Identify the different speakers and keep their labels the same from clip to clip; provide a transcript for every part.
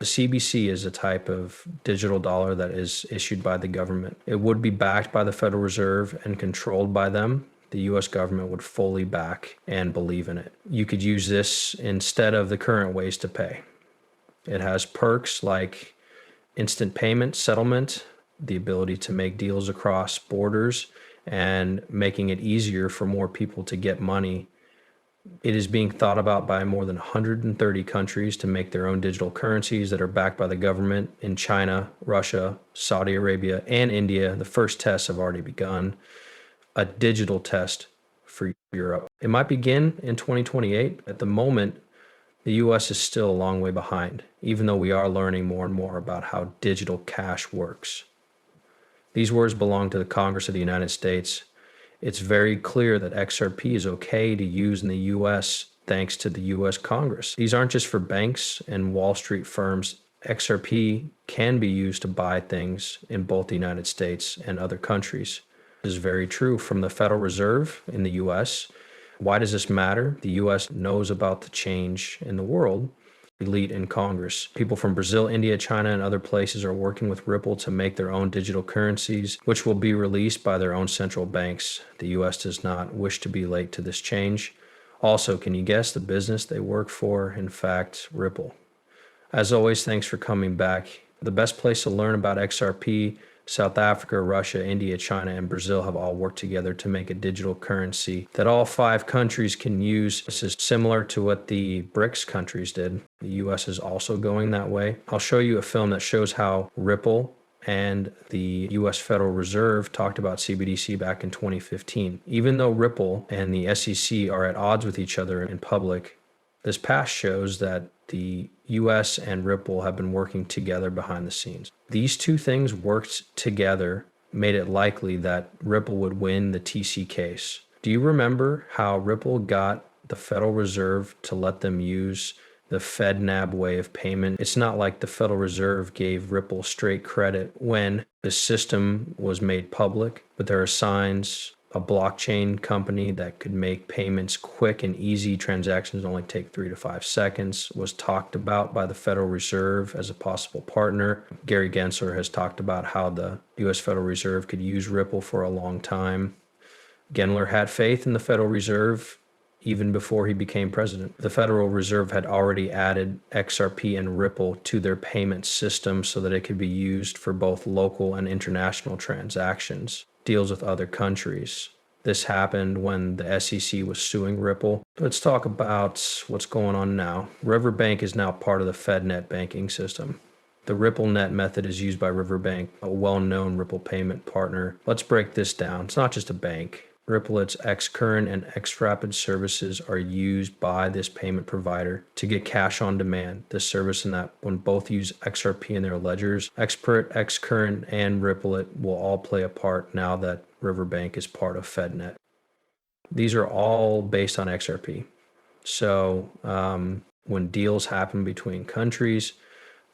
Speaker 1: The CBC is a type of digital dollar that is issued by the government. It would be backed by the Federal Reserve and controlled by them. The US government would fully back and believe in it. You could use this instead of the current ways to pay. It has perks like instant payment, settlement, the ability to make deals across borders, and making it easier for more people to get money. It is being thought about by more than 130 countries to make their own digital currencies that are backed by the government. In China, Russia, Saudi Arabia, and India, the first tests have already begun. A digital test for Europe. It might begin in 2028. At the moment, the US is still a long way behind, even though we are learning more and more about how digital cash works. These words belong to the Congress of the United States. It's very clear that XRP is okay to use in the US thanks to the US Congress. These aren't just for banks and Wall Street firms. XRP can be used to buy things in both the United States and other countries. This is very true from the Federal Reserve in the US. Why does this matter? The US knows about the change in the world. Elite in Congress. People from Brazil, India, China, and other places are working with Ripple to make their own digital currencies, which will be released by their own central banks. The US does not wish to be late to this change. Also, can you guess the business they work for? In fact, Ripple. As always, thanks for coming back. The best place to learn about XRP, South Africa, Russia, India, China, and Brazil have all worked together to make a digital currency that all 5 countries can use. This is similar to what the BRICS countries did. The US is also going that way. I'll show you a film that shows how Ripple and the US Federal Reserve talked about CBDC back in 2015. Even though Ripple and the SEC are at odds with each other in public, this past shows that the US and Ripple have been working together behind the scenes. These two things worked together, made it likely that Ripple would win the TC case. Do you remember how Ripple got the Federal Reserve to let them use the FedNAB way of payment? It's not like the Federal Reserve gave Ripple straight credit when the system was made public, but there are signs. A blockchain company that could make payments quick and easy, transactions only take 3 to 5 seconds, was talked about by the Federal Reserve as a possible partner. Gary Gensler has talked about how the US Federal Reserve could use Ripple for a long time. Gensler had faith in the Federal Reserve even before he became president. The Federal Reserve had already added XRP and Ripple to their payment system so that it could be used for both local and international transactions. Deals with other countries. This happened when the SEC was suing Ripple. Let's talk about what's going on now. Riverbank is now part of the FedNet banking system. The RippleNet method is used by Riverbank, a well-known Ripple payment partner. Let's break this down. It's not just a bank. Ripple's Xcurrent and Xrapid services are used by this payment provider to get cash on demand. This service and that when both use XRP in their ledgers, Xpert, Xcurrent, and Ripple will all play a part now that Riverbank is part of FedNet. These are all based on XRP. So when deals happen between countries,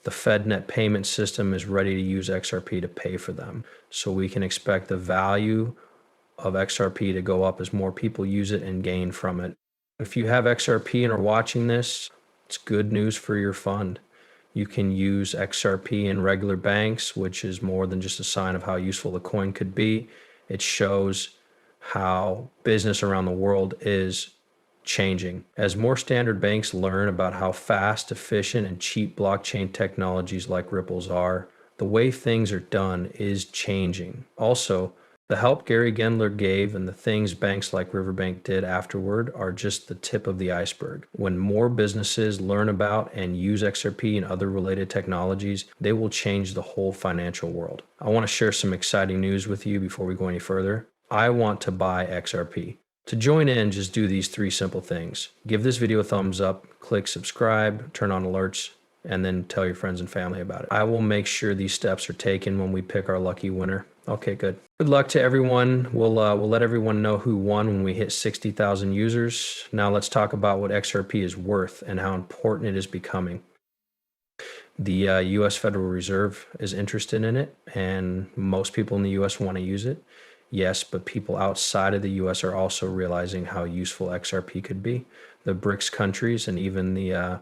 Speaker 1: the FedNet payment system is ready to use XRP to pay for them. So we can expect the value of XRP to go up as more people use it and gain from it. If you have XRP and are watching this, it's good news for your fund. You can use XRP in regular banks, which is more than just a sign of how useful the coin could be. It shows how business around the world is changing. As more standard banks learn about how fast, efficient, and cheap blockchain technologies like Ripple's are, the way things are done is changing. Also, the help Gary Gensler gave and the things banks like Riverbank did afterward are just the tip of the iceberg. When more businesses learn about and use XRP and other related technologies, they will change the whole financial world. I want to share some exciting news with you before we go any further. I want to buy XRP. To join in, just do these 3 simple things. Give this video a thumbs up, click subscribe, turn on alerts, and then tell your friends and family about it. I will make sure these steps are taken when we pick our lucky winner. Okay, good. Good luck to everyone. We'll let everyone know who won when we hit 60,000 users. Now let's talk about what XRP is worth and how important it is becoming. The US Federal Reserve is interested in it, and most people in the US want to use it. Yes, but people outside of the US are also realizing how useful XRP could be. The BRICS countries and even the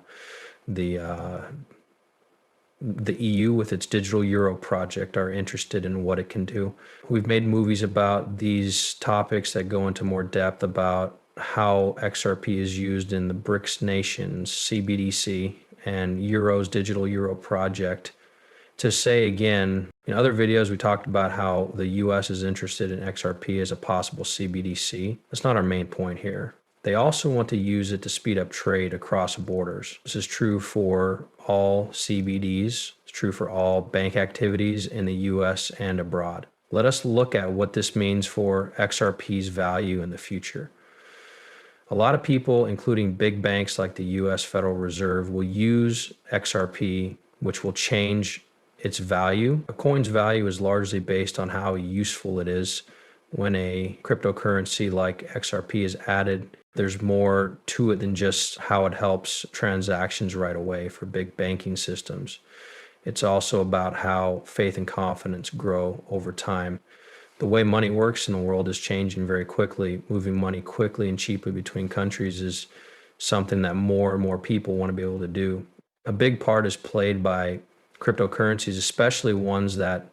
Speaker 1: the EU with its digital euro project are interested in what it can do. We've made movies about these topics that go into more depth about how XRP is used in the BRICS nations, CBDC, and Euro's digital euro project. To say again, in other videos, we talked about how the US is interested in XRP as a possible CBDC. That's not our main point here. They also want to use it to speed up trade across borders. This is true for all CBDs. It's true for all bank activities in the US and abroad. Let us look at what this means for XRP's value in the future. A lot of people, including big banks like the US Federal Reserve, will use XRP, which will change its value. A coin's value is largely based on how useful it is. When a cryptocurrency like XRP is added, there's more to it than just how it helps transactions right away for big banking systems. It's also about how faith and confidence grow over time. The way money works in the world is changing very quickly. Moving money quickly and cheaply between countries is something that more and more people want to be able to do. A big part is played by cryptocurrencies, especially ones that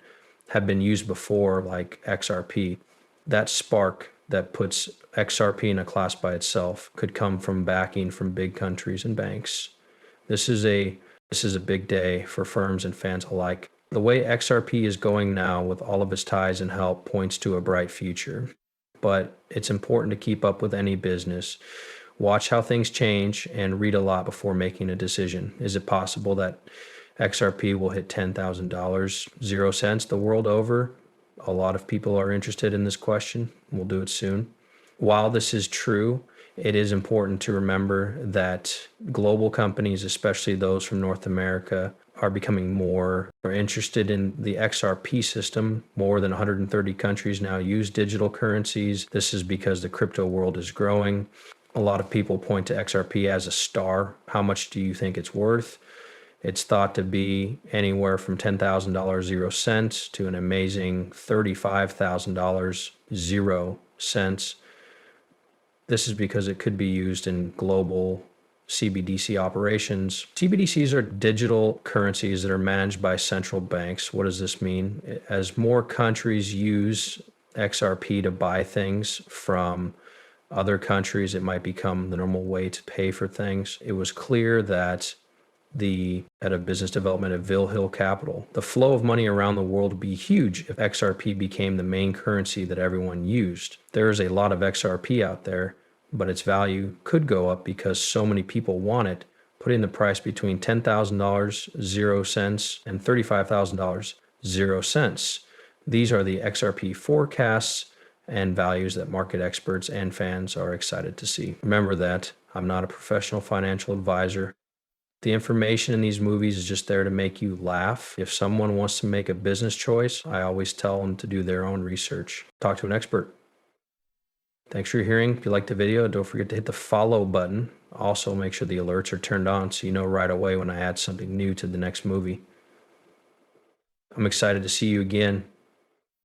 Speaker 1: have been used before, like XRP. That spark that puts XRP in a class by itself could come from backing from big countries and banks. This is a big day for firms and fans alike. The way XRP is going now with all of its ties and help points to a bright future. But it's important to keep up with any business. Watch how things change and read a lot before making a decision. Is it possible that XRP will hit $10,000, 0 cents the world over? A lot of people are interested in this question. We'll do it soon. While this is true, it is important to remember that global companies, especially those from North America, are becoming more interested in the XRP system. More than 130 countries now use digital currencies. This is because the crypto world is growing. A lot of people point to XRP as a star. How much do you think it's worth? It's thought to be anywhere from $10,000, 0 cents, to an amazing $35,000, 0 cents. This is because it could be used in global CBDC operations. CBDCs are digital currencies that are managed by central banks. What does this mean? As more countries use XRP to buy things from other countries, it might become the normal way to pay for things. It was clear that the head of business development at Ville Hill Capital, the flow of money around the world would be huge if XRP became the main currency that everyone used. There is a lot of XRP out there, but its value could go up because so many people want it, putting the price between $10,000, 0 cents, and $35,000, 0 cents. These are the XRP forecasts and values that market experts and fans are excited to see. Remember that I'm not a professional financial advisor. The information in these movies is just there to make you laugh. If someone wants to make a business choice, I always tell them to do their own research. Talk to an expert. Thanks for hearing. If you liked the video, don't forget to hit the follow button. Also, make sure the alerts are turned on so you know right away when I add something new to the next movie. I'm excited to see you again.